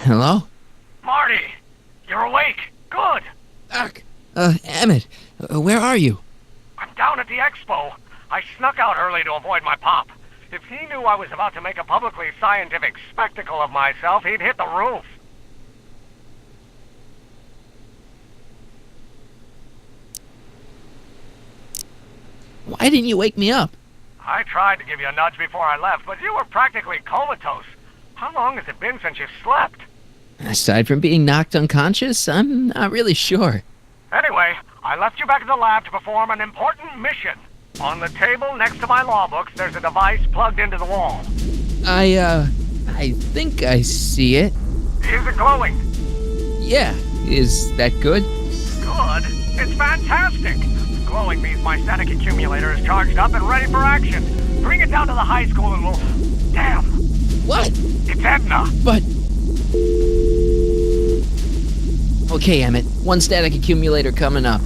Hello? Marty! You're awake! Good! Doc! Emmett, where are you? I'm down at the expo. I snuck out early to avoid my pop. If he knew I was about to make a publicly scientific spectacle of myself, he'd hit the roof. Why didn't you wake me up? I tried to give you a nudge before I left, but you were practically comatose. How long has it been since you slept? Aside from being knocked unconscious, I'm not really sure. Anyway, I left you back at the lab to perform an important mission. On the table next to my law books, there's a device plugged into the wall. I think I see it. Is it glowing? Yeah, is that good? Good? It's fantastic! Glowing means my static accumulator is charged up and ready for action. Bring it down to the high school and we'll... Damn! What? It's Edna! But... Okay, Emmett. One static accumulator coming up.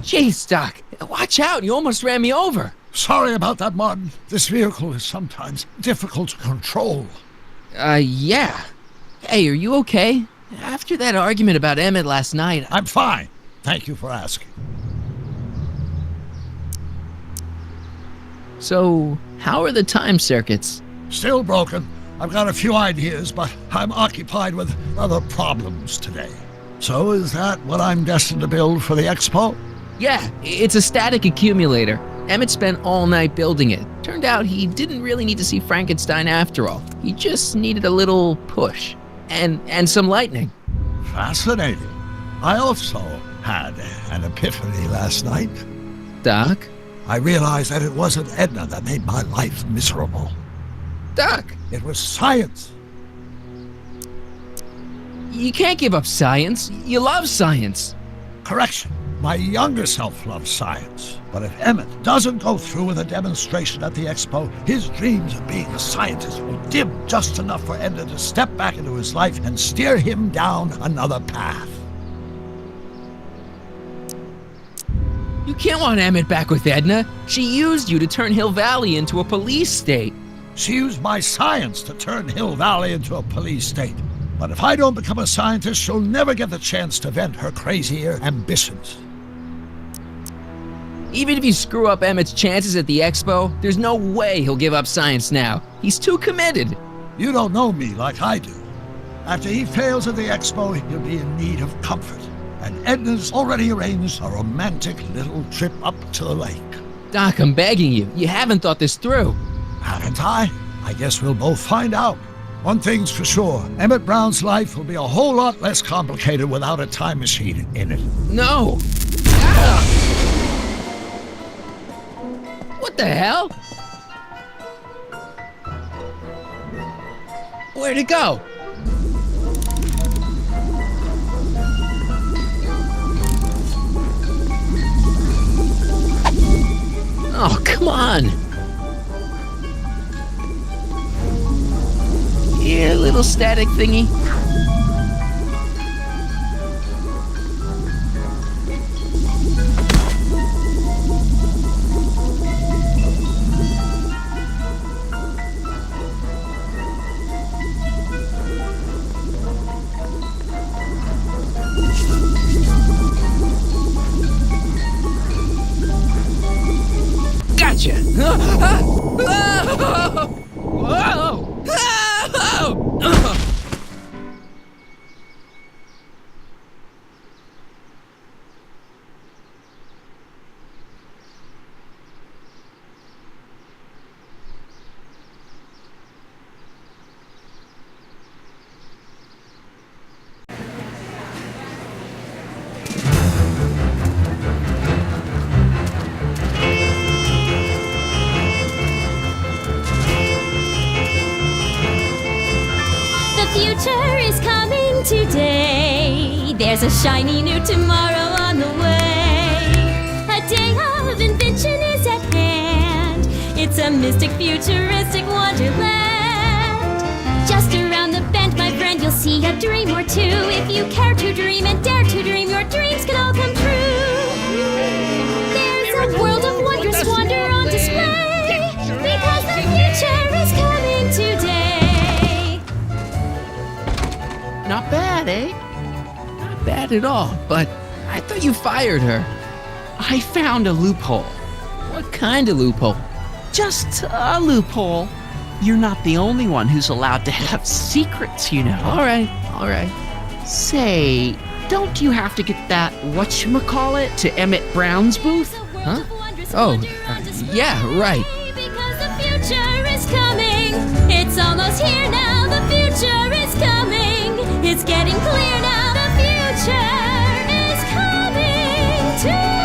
Jeez, Doc. Watch out. You almost ran me over. Sorry about that, Martin. This vehicle is sometimes difficult to control. Yeah. Hey, are you okay? After that argument about Emmett last night... I'm fine. Thank you for asking. So, how are the time circuits? Still broken. I've got a few ideas, but I'm occupied with other problems today. So is that what I'm destined to build for the expo? Yeah, it's a static accumulator. Emmett spent all night building it. Turned out he didn't really need to see Frankenstein after all. He just needed a little push. And some lightning. Fascinating. I also had an epiphany last night. Doc? I realized that it wasn't Edna that made my life miserable. Doc! It was science. You can't give up science. You love science. Correction. My younger self loves science. But if Emmett doesn't go through with a demonstration at the expo, his dreams of being a scientist will dim just enough for Edna to step back into his life and steer him down another path. You can't want Emmett back with Edna. She used you to turn Hill Valley into a police state. She used my science to turn Hill Valley into a police state. But if I don't become a scientist, she'll never get the chance to vent her crazier ambitions. Even if you screw up Emmett's chances at the expo, there's no way he'll give up science now. He's too committed. You don't know me like I do. After he fails at the expo, he'll be in need of comfort. And Edna's already arranged a romantic little trip up to the lake. Doc, I'm begging you. You haven't thought this through. Haven't I? I guess we'll both find out. One thing's for sure, Emmett Brown's life will be a whole lot less complicated without a time machine in it. No! Ah! What the hell? Where'd it go? Oh, come on! Here, little static thingy. Gotcha! Whoa! The future is coming today. There's a shiny new tomorrow on the way. A day of invention is at hand. mystic, futuristic wonderland. Just around the bend, my friend, you'll see a dream or two. If you care to dream and dare to dream, your dreams can all come true. There's a world of wondrous wonder on display, because the future is coming today. Not bad, eh? Not bad at all, but I thought you fired her. I found a loophole. What kind of loophole? Just a loophole. You're not the only one who's allowed to have secrets, you know. All right. Say, don't you have to get that whatchamacallit to Emmett Brown's booth? Huh? Oh, yeah, right. Because the future is coming. It's almost here now. The future is coming. It's getting clear now. The future is coming today.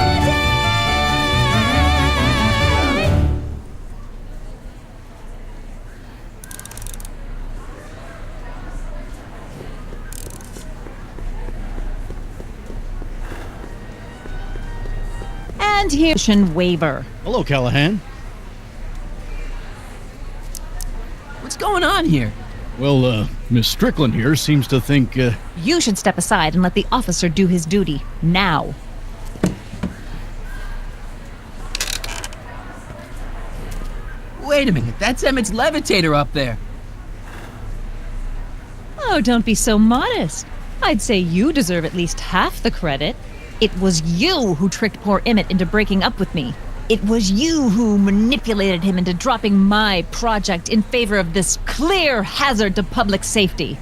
And here's an waiver. Hello, Callahan. What's going on here? Well, Miss Strickland here seems to think, You should step aside and let the officer do his duty. Now. Wait a minute, that's Emmett's levitator up there. Oh, don't be so modest. I'd say you deserve at least half the credit. It was you who tricked poor Emmett into breaking up with me. It was you who manipulated him into dropping my project in favor of this clear hazard to public safety.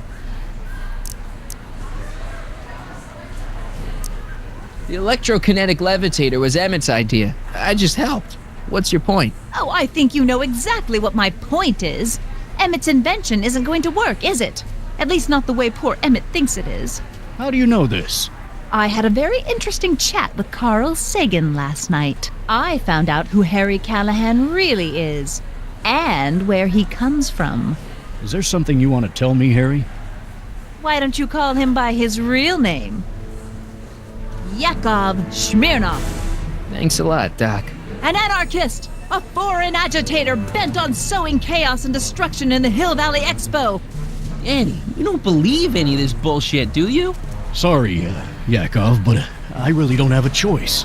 The electrokinetic levitator was Emmett's idea. I just helped. What's your point? Oh, I think you know exactly what my point is. Emmett's invention isn't going to work, is it? At least not the way poor Emmett thinks it is. how do you know this? I had a very interesting chat with Carl Sagan last night. I found out who Harry Callahan really is, and where he comes from. Is there something you want to tell me, Harry? Why don't you call him by his real name? Yakov Smirnov, Thanks a lot, Doc. an anarchist, a foreign agitator bent on sowing chaos and destruction in the Hill Valley Expo. Annie, you don't believe any of this bullshit, do you? Sorry, Yakov, but I really don't have a choice.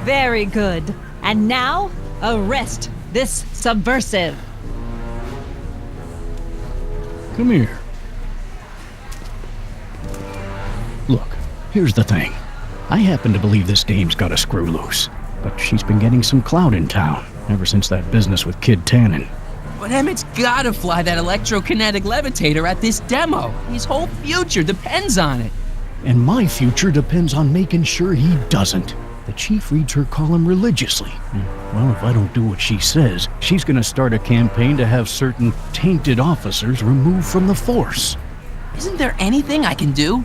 Very good. And now, arrest this subversive. Come here. Look, here's the thing. I happen to believe this dame's got a screw loose, but she's been getting some clout in town ever since that business with Kid Tannen. But Emmett's gotta fly that electrokinetic levitator at this demo. His whole future depends on it. And my future depends on making sure he doesn't. The chief reads her column religiously. Well, if I don't do what she says, she's gonna start a campaign to have certain tainted officers removed from the force. Isn't there anything I can do?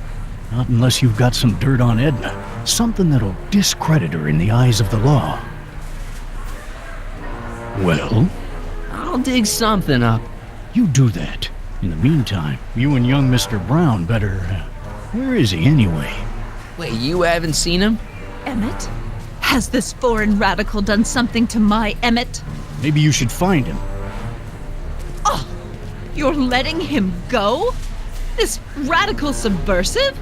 Not unless you've got some dirt on Edna. Something that'll discredit her in the eyes of the law. Well, I'll dig something up. you do that. In the meantime, you and young Mr. Brown better... where is he anyway? Wait, you haven't seen him? Emmett? Has this foreign radical done something to my Emmett? Maybe you should find him. Oh, you're letting him go? This radical subversive?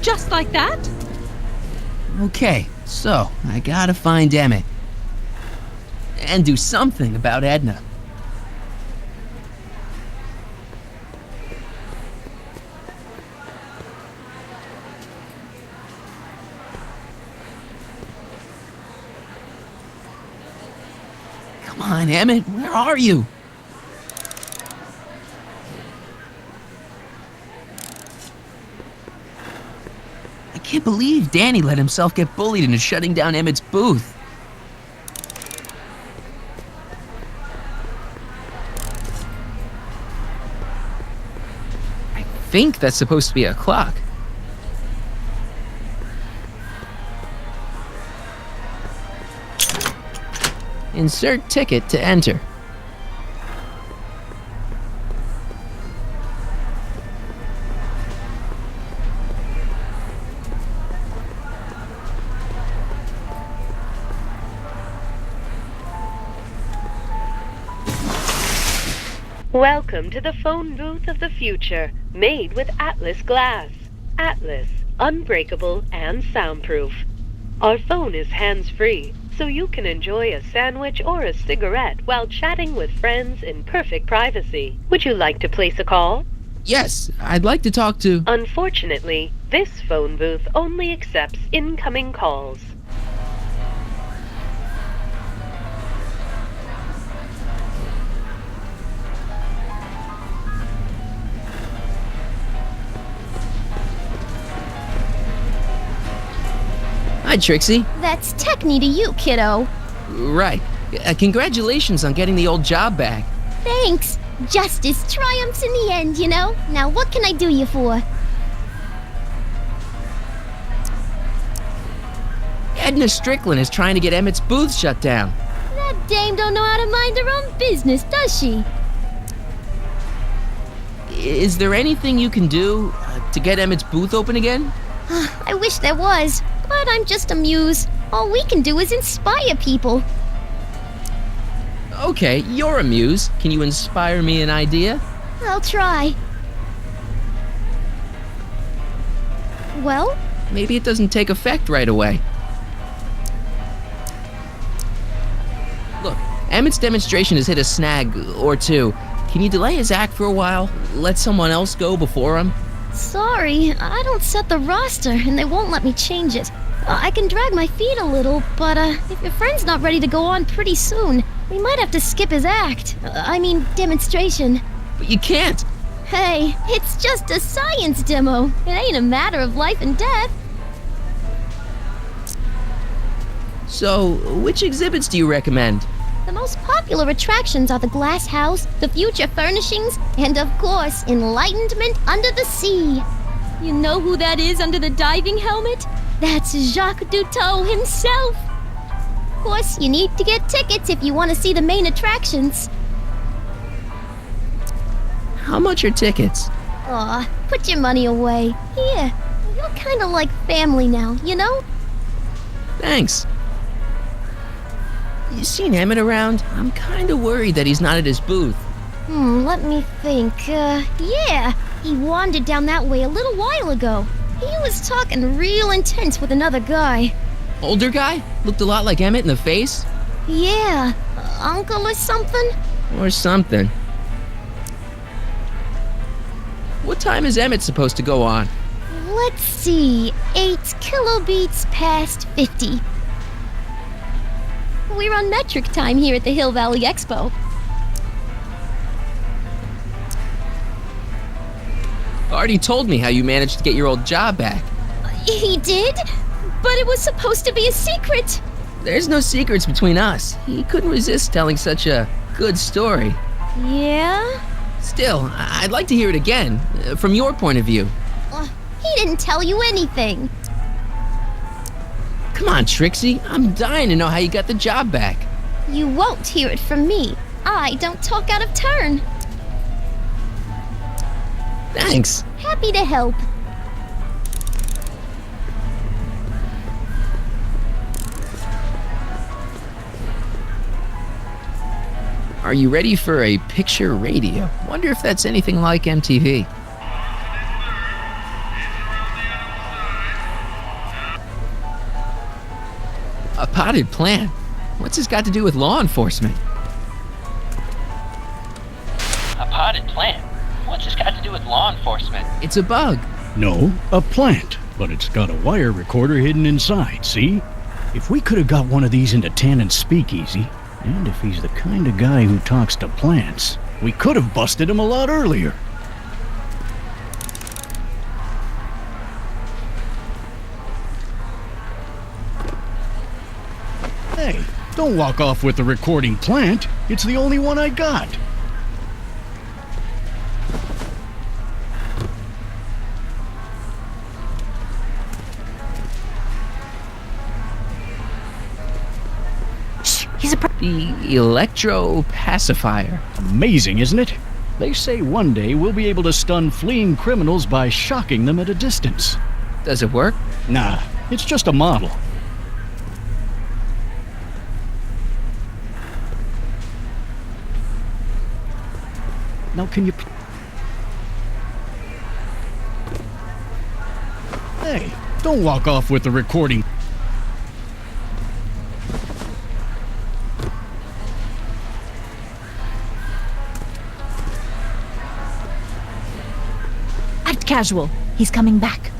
Just like that? Okay, so I gotta find Emmett. And do something about Edna. Come on, Emmett, where are you? I can't believe Danny let himself get bullied into shutting down Emmett's booth. I think that's supposed to be a clock. Insert ticket to enter. Welcome to the phone booth of the future, made with Atlas glass. Atlas, unbreakable and soundproof. Our phone is hands-free, so you can enjoy a sandwich or a cigarette while chatting with friends in perfect privacy. Would you like to place a call? Yes, I'd like to talk to... Unfortunately, this phone booth only accepts incoming calls. Hi, Trixie. That's Techni to you, kiddo. Right. Congratulations on getting the old job back. Thanks. Justice triumphs in the end, you know? Now what can I do you for? Edna Strickland is trying to get Emmett's booth shut down. That dame don't know how to mind her own business, does she? Is there anything you can do to get Emmett's booth open again? I wish there was, but I'm just a muse. All we can do is inspire people. Okay, you're a muse. Can you inspire me an idea? I'll try. Well? Maybe it doesn't take effect right away. Look, Emmett's demonstration has hit a snag or two. Can you delay his act for a while? Let someone else go before him? Sorry, I don't set the roster, and they won't let me change it. I can drag my feet a little, but if your friend's not ready to go on pretty soon, we might have to skip his act. Demonstration. But you can't. Hey, it's just a science demo. It ain't a matter of life and death. So, which exhibits do you recommend? The most popular attractions are the Glass House, the Future Furnishings, and of course, Enlightenment Under the Sea. You know who that is under the diving helmet? That's Jacques Duteau himself. Of course, you need to get tickets if you want to see the main attractions. How much are tickets? Aw, put your money away. Here, you're kind of like family now, you know? Thanks. You seen Emmett around? I'm kind of worried that he's not at his booth. Let me think. Yeah, he wandered down that way a little while ago. He was talking real intense with another guy. Older guy? Looked a lot like Emmett in the face? Yeah, uncle or something? Or something. What time is Emmett supposed to go on? Let's see, 8 kilobeats past 50. We're on metric time here at the Hill Valley Expo. Artie told me how you managed to get your old job back. He did? But it was supposed to be a secret. There's no secrets between us. He couldn't resist telling such a good story. Yeah? Still, I'd like to hear it again, from your point of view. He didn't tell you anything. Come on, Trixie. I'm dying to know how you got the job back. You won't hear it from me. I don't talk out of turn. Thanks. Happy to help. Are you ready for a picture radio? Wonder if that's anything like MTV. A potted plant? What's this got to do with law enforcement? A potted plant? What's this got to do with law enforcement? It's a bug. No, a plant, but it's got a wire recorder hidden inside, see? If we could have got one of these into Tannen's speakeasy, and if he's the kind of guy who talks to plants, we could have busted him a lot earlier. Hey, don't walk off with the recording plant. It's the only one I got. The electro pacifier. Amazing, isn't it? They say one day we'll be able to stun fleeing criminals by shocking them at a distance. Does it work? Nah, it's just a model. Now can you... Hey, don't walk off with the recording. Act casual. He's coming back.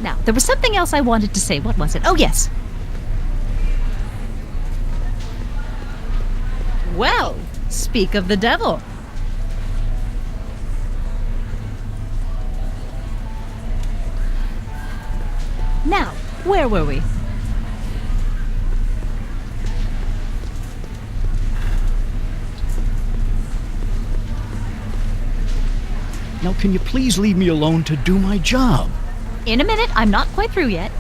Now, there was something else I wanted to say. What was it? Oh, yes. Well, speak of the devil. Now, where were we? Now can you please leave me alone to do my job? In a minute, I'm not quite through yet.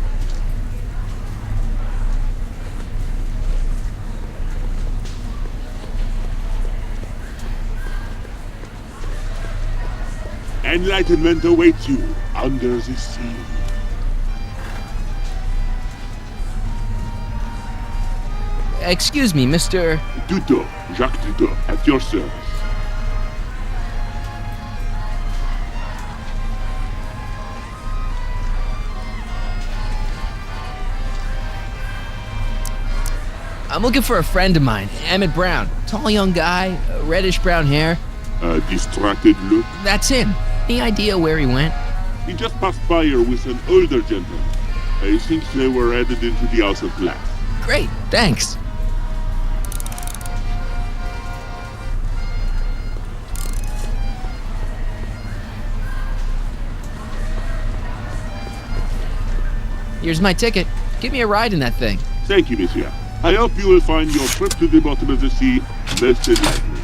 Enlightenment awaits you under the sea. Excuse me, Mr. Duto, Jacques Duto, at your service. I'm looking for a friend of mine, Emmett Brown. Tall young guy, reddish brown hair. A distracted look. That's him. Any idea where he went? He just passed by here with an older gentleman. I think they were headed into the House of Glass. Great, thanks. Here's my ticket. Give me a ride in that thing. Thank you, monsieur. I hope you will find your trip to the bottom of the sea most enlightening.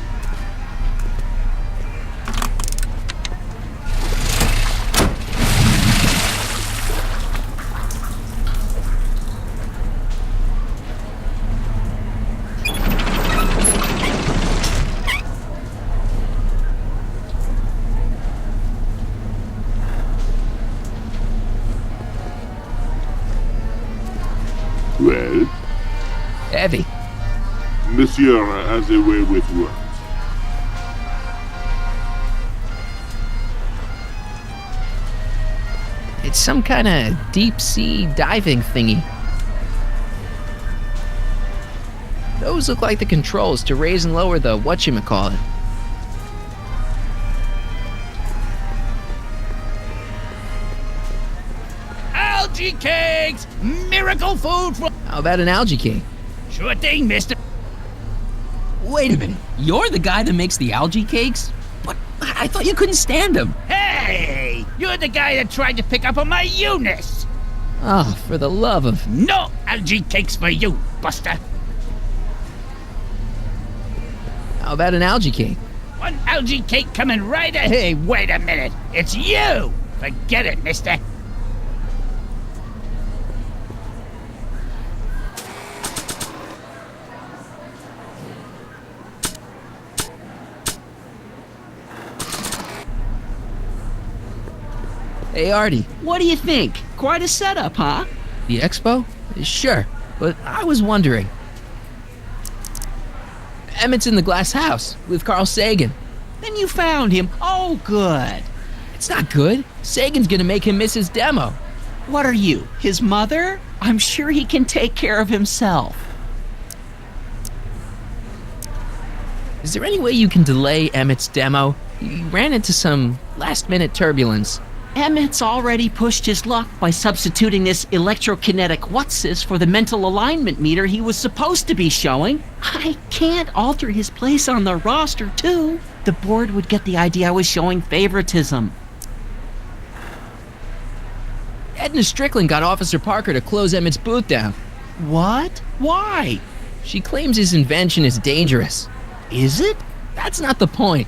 Well? Heavy. Monsieur has a way with words. It's some kind of deep-sea diving thingy. Those look like the controls to raise and lower the whatchamacallit. Algae cakes! Miracle food for... How about an algae cake? Sure thing, mister. Wait a minute. You're the guy that makes the algae cakes? But I thought you couldn't stand them. Hey! You're the guy that tried to pick up on my Eunice! Oh, for the love of... No algae cakes for you, Buster. How about an algae cake? One algae cake coming right ahead. Hey, wait a minute. It's you! Forget it, mister. Hey, Artie. What do you think? Quite a setup, huh? The expo? Sure, but I was wondering. Emmett's in the glass house with Carl Sagan. Then you found him. Oh, good. It's not good. Sagan's gonna make him miss his demo. What are you, his mother? I'm sure he can take care of himself. Is there any way you can delay Emmett's demo? He ran into some last-minute turbulence. Emmett's already pushed his luck by substituting this electrokinetic what's-this for the mental alignment meter he was supposed to be showing. I can't alter his place on the roster, too. The board would get the idea I was showing favoritism. Edna Strickland got Officer Parker to close Emmett's booth down. What? Why? She claims his invention is dangerous. Is it? That's not the point.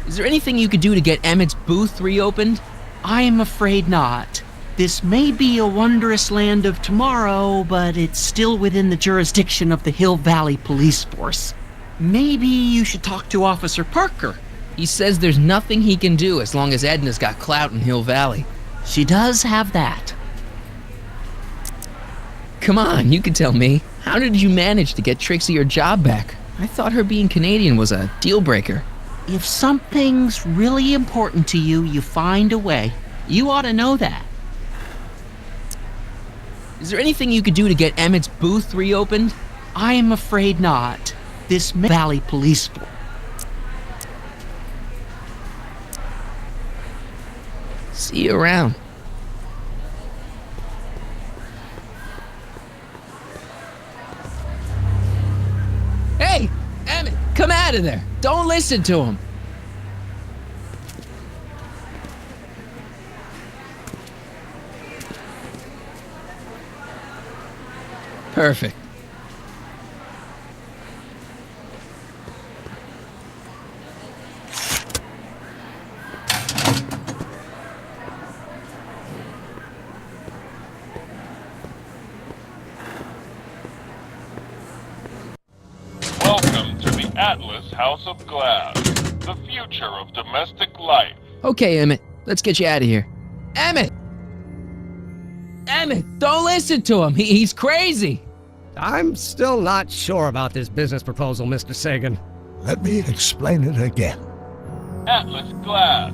Is there anything you could do to get Emmett's booth reopened? I am afraid not. This may be a wondrous land of tomorrow, but it's still within the jurisdiction of the Hill Valley Police Force. Maybe you should talk to Officer Parker. He says there's nothing he can do as long as Edna's got clout in Hill Valley. She does have that. come on, you can tell me. How did you manage to get Trixie her job back? I thought her being Canadian was a deal breaker. If something's really important to you, you find a way. You ought to know that. Is there anything you could do to get Emmett's booth reopened? I am afraid not. This Valley Police Force. See you around. Hey, Emmett, come out of there. Don't listen to him. Perfect. Welcome to the Atlas House of Glass, the future of domestic life. Okay, Emmett, let's get you out of here. Emmett! Emmett, don't listen to him. He's crazy. I'm still not sure about this business proposal, Mr. Sagan. Let me explain it again. Atlas Glass,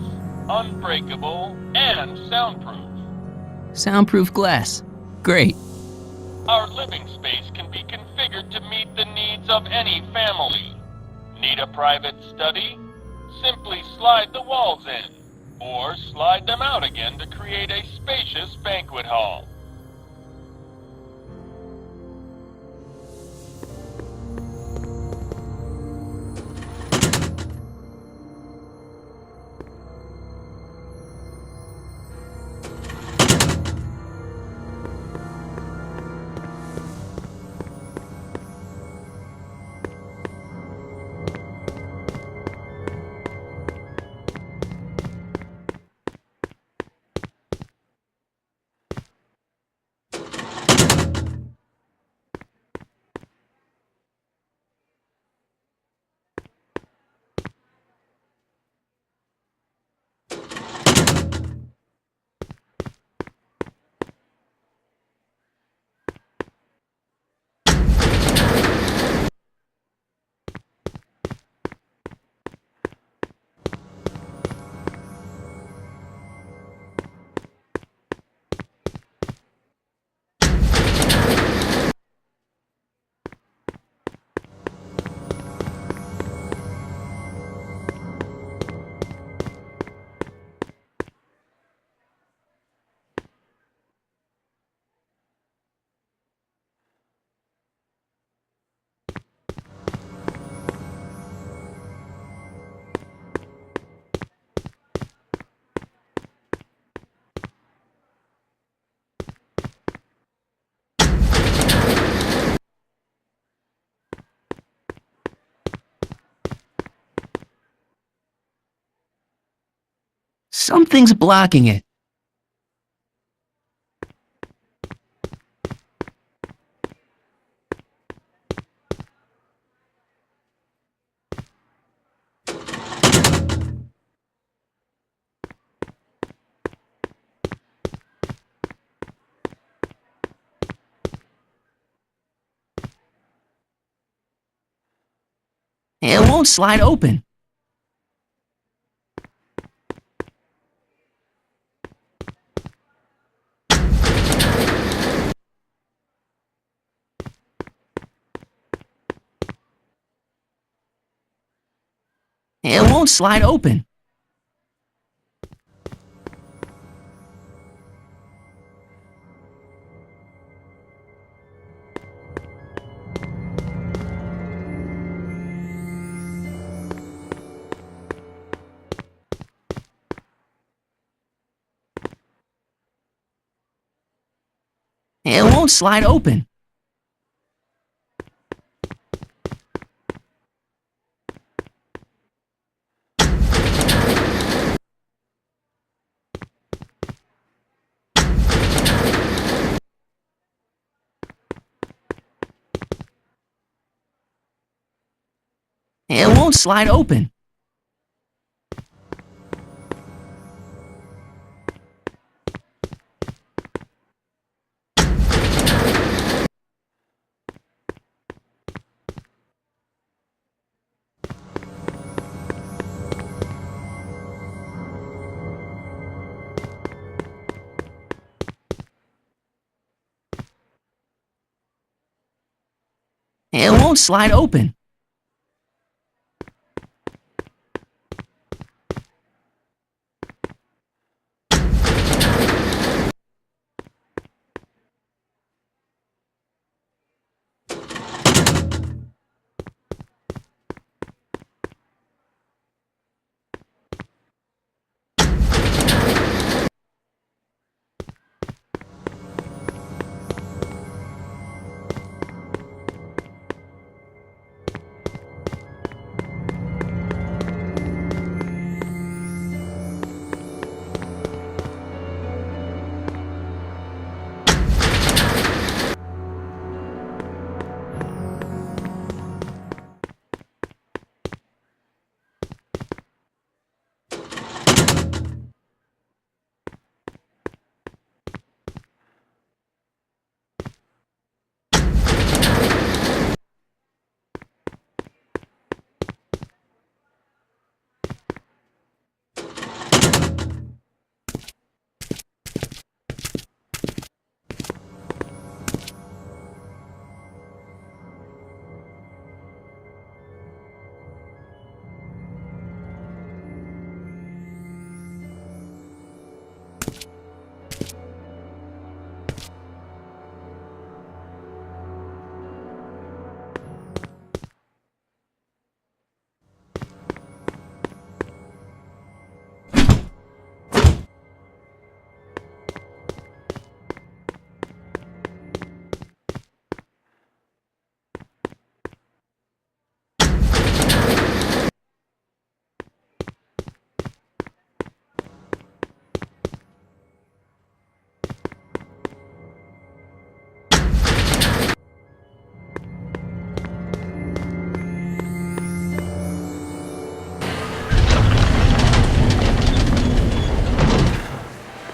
unbreakable and soundproof. Soundproof glass. Great. Our living space can be configured to meet the needs of any family. Need a private study? Simply slide the walls in, or slide them out again to create a spacious banquet hall. Something's blocking it. It won't slide open. It won't slide open. It won't slide open. It won't slide open. It won't slide open.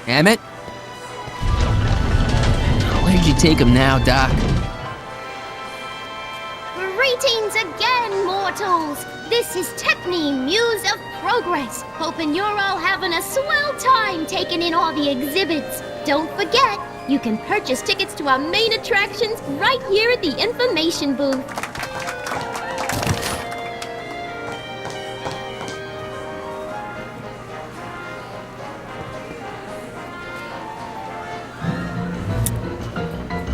Emmett? Where'd you take him now, Doc? Greetings again, mortals! This is Techne, Muse of Progress. Hoping you're all having a swell time taking in all the exhibits. Don't forget, you can purchase tickets to our main attractions right here at the information booth.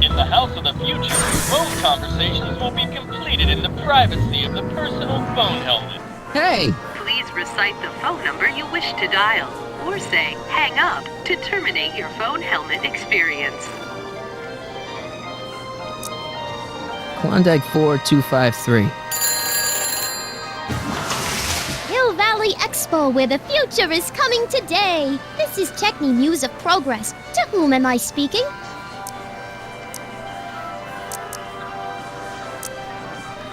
In the House of the Future, phone conversations will be completed in the privacy of the personal phone helmet. Hey! Please recite the phone number you wish to dial, or say hang up to terminate your phone helmet experience. Klondike 4253. Hill Valley Expo, where the future is coming today. This is Techne, Muse of Progress. To whom am I speaking?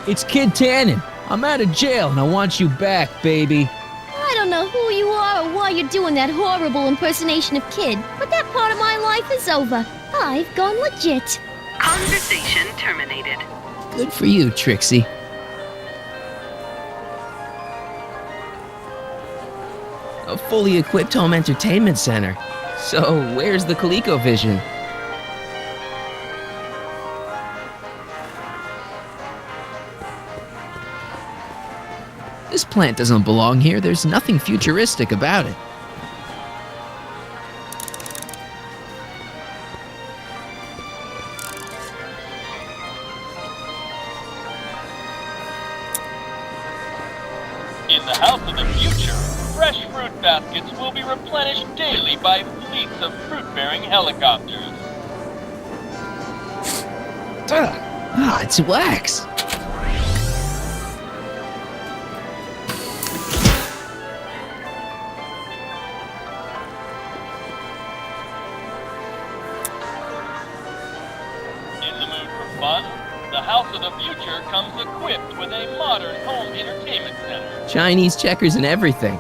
It's Kid Tannen. I'm out of jail and I want you back, baby. I don't know who you are or why you're doing that horrible impersonation of Kid, but that part of my life is over. I've gone legit. Conversation terminated. Good for you, Trixie. A fully equipped home entertainment center. So, where's the ColecoVision? This plant doesn't belong here. There's nothing futuristic about it. In the House of the Future, fresh fruit baskets will be replenished daily by fleets of fruit-bearing helicopters. It's wax. In the mood for fun, the House of the Future comes equipped with a modern home entertainment center. Chinese checkers and everything.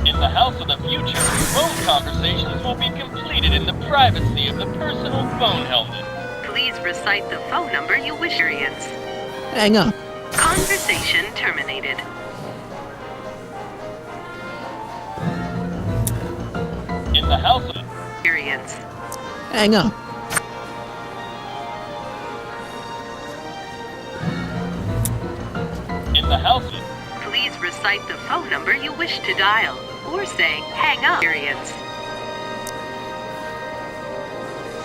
In the House of the Future, phone conversations will be completed in the privacy of the personal phone helmet. Please recite the phone number you wish to experience. Hang up. Conversation terminated. In the House of Experience. Hang up. recite the phone number you wish to dial, or say hang up. Experience.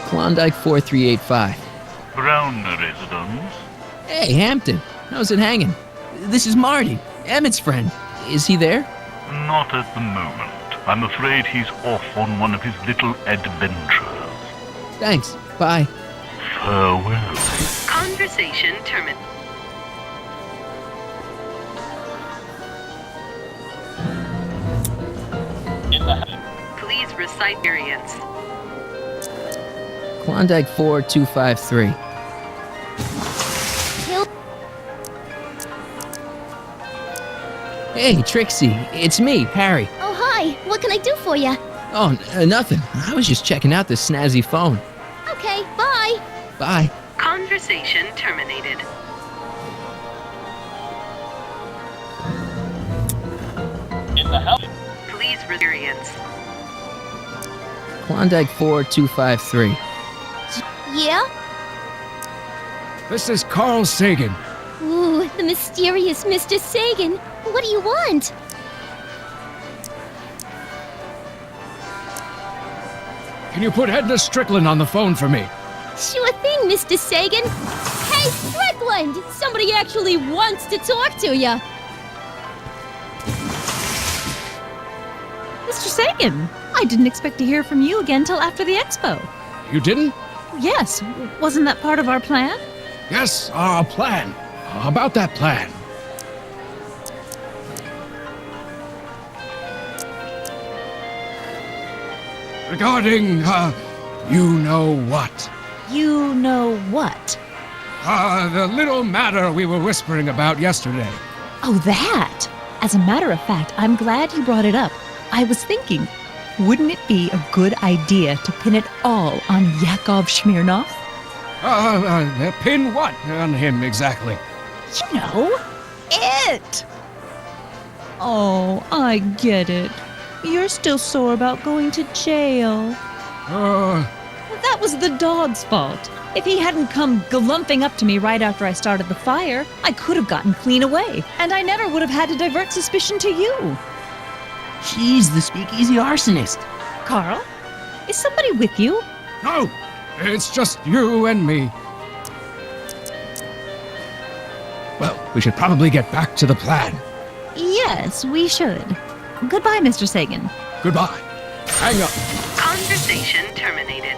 Klondike 4385. Brown residence. Hey, Hampton. How's it hanging? This is Marty, Emmett's friend. Is he there? Not at the moment. I'm afraid he's off on one of his little adventures. Thanks. Bye. Farewell. Conversation terminated. Please recite experience. Klondike 4253. Hey, Trixie. It's me, Harry. Oh, hi. What can I do for you? Oh, nothing. I was just checking out this snazzy phone. Okay, bye. Bye. Conversation terminated. In the house. Please experience. Klondike 4253. Yeah? This is Carl Sagan. Ooh, the mysterious Mr. Sagan. What do you want? Can you put Edna Strickland on the phone for me? Sure thing, Mr. Sagan. Hey, Strickland! Somebody actually wants to talk to you. Mr. Sagan, I didn't expect to hear from you again till after the expo. You didn't? Yes, wasn't that part of our plan? Yes, our plan. About that plan. Regarding, you know what? You know what? The little matter we were whispering about yesterday. Oh, that! As a matter of fact, I'm glad you brought it up. I was thinking, wouldn't it be a good idea to pin it all on Yakov Smirnov? Pin what on him exactly? You know, it! Oh, I get it. You're still sore about going to jail. That was the dog's fault. If he hadn't come glumping up to me right after I started the fire, I could have gotten clean away, and I never would have had to divert suspicion to you. She's the speakeasy arsonist. Carl, is somebody with you? No, it's just you and me. Well, we should probably get back to the plan. Yes, we should. Goodbye, Mr. Sagan. Goodbye. Hang up. Conversation terminated.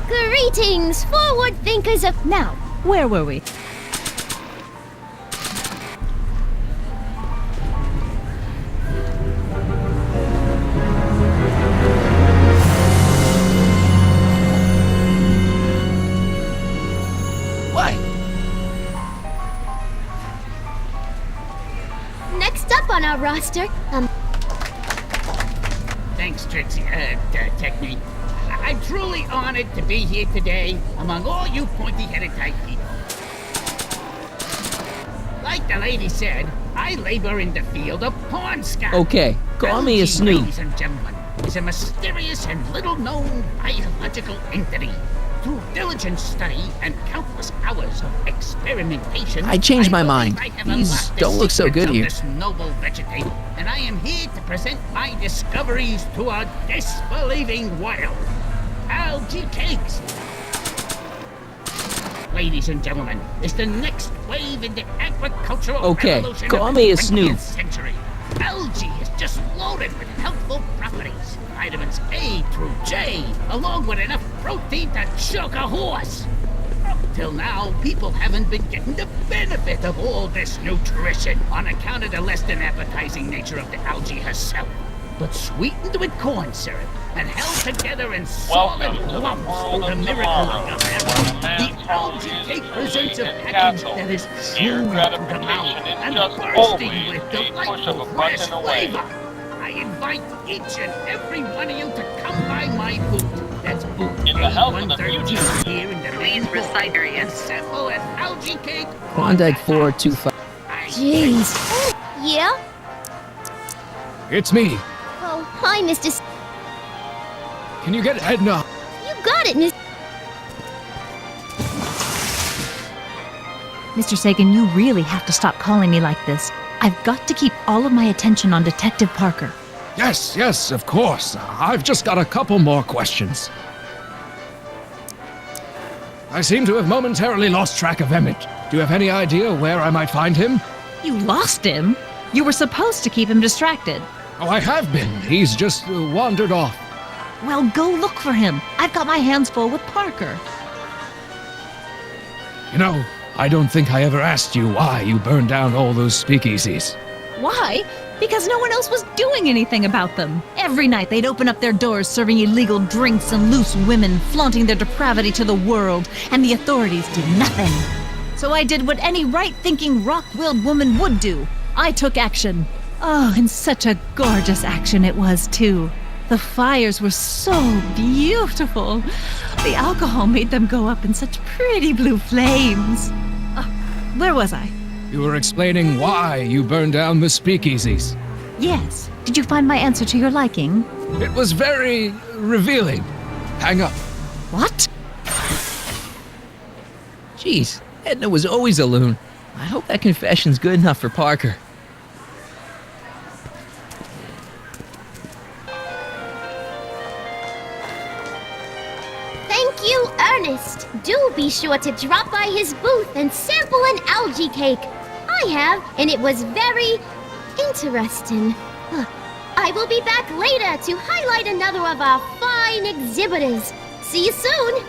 Greetings, forward thinkers of... Now, where were we? What? Next up on our roster, Thanks, Trixie, Technique. I'm truly honored to be here today among all you pointy-headed type people. Like the lady said, I labor in the field of porn scouting. Okay, call me a LG, snoop. Ladies and gentlemen, is a mysterious and little-known biological entity. Through diligent study and countless hours of experimentation, I changed my believe mind. I have These unlocked the don't look so secrets good of here. This noble vegetable, and I am here to present my discoveries to a disbelieving world. Algae cakes. Ladies and gentlemen, is the next wave in the agricultural Okay, revolution call of me the a snoop. 20th century. Algae is just loaded with healthful properties. Vitamins A through J, along with enough protein to choke a horse. Up till now, people haven't been getting the benefit of all this nutrition on account of the less than appetizing nature of the algae herself. But sweetened with corn syrup and held together in solid Welcome to the lumps world with of the miracle tomorrow, of where the man's algae hunger is cake rooted presents a in package cattle. that is Mere chewy to the gratification mouth is and just bursting always with a push of delightful a fresh button away. flavor. I invite each and every one of you to come by my booth. That's booth In the health of the A113 future. here in the Please main hall. recite your And sample an algae cake. Klondike 425. jeez. Yeah? It's me. Oh, hi, Mr. Can you get Edna? You got it, Miss. Mr. Sagan, you really have to stop calling me like this. I've got to keep all of my attention on Detective Parker. Yes, of course. I've just got a couple more questions. I seem to have momentarily lost track of Emmett. Do you have any idea where I might find him? You lost him? You were supposed to keep him distracted. Oh, I have been. He's just wandered off. Well, go look for him. I've got my hands full with Parker. You know, I don't think I ever asked you why you burned down all those speakeasies. Why? Because no one else was doing anything about them. Every night they'd open up their doors serving illegal drinks and loose women, flaunting their depravity to the world, and the authorities did nothing. So I did what any right-thinking, rock-willed woman would do. I took action. Oh, and such a gorgeous action it was, too. The fires were so beautiful. The alcohol made them go up in such pretty blue flames. Where was I? You were explaining why you burned down the speakeasies. Yes. Did you find my answer to your liking? It was very revealing. Hang up. What? Jeez, Edna was always a loon. I hope that confession's good enough for Parker. Thank you, Ernest. Do be sure to drop by his booth and sample an algae cake. I have, and it was very interesting. I will be back later to highlight another of our fine exhibitors. See you soon.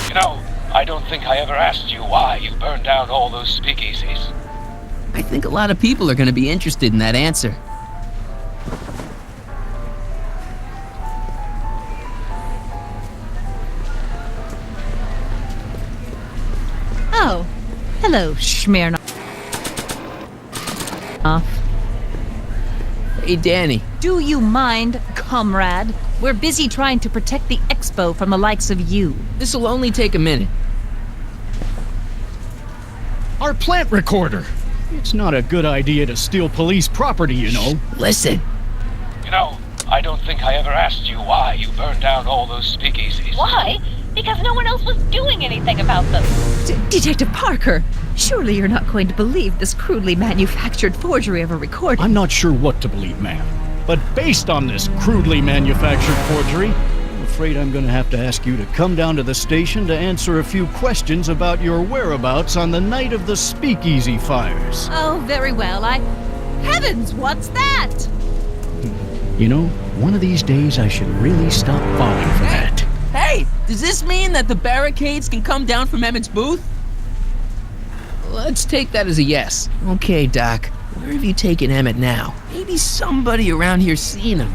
You know, I don't think I ever asked you why you burned down all those speakeasies. I think a lot of people are going to be interested in that answer. Oh, hello, Smirnoff. Hey, Danny. Do you mind, comrade? We're busy trying to protect the expo from the likes of you. This'll only take a minute. Our plant recorder! It's not a good idea to steal police property, you know. Listen. You know, I don't think I ever asked you why you burned down all those speakeasies. Why? Because no one else was doing anything about them. Detective Parker, surely you're not going to believe this crudely manufactured forgery of a recording. I'm not sure what to believe, ma'am. But based on this crudely manufactured forgery, I'm afraid I'm going to have to ask you to come down to the station to answer a few questions about your whereabouts on the night of the speakeasy fires. Oh, very well. Heavens, what's that? You know, one of these days I should really stop falling for that. Hey, does this mean that the barricades can come down from Emmett's booth? Let's take that as a yes. Okay, Doc. Where have you taken Emmett now? Maybe somebody around here's seen him.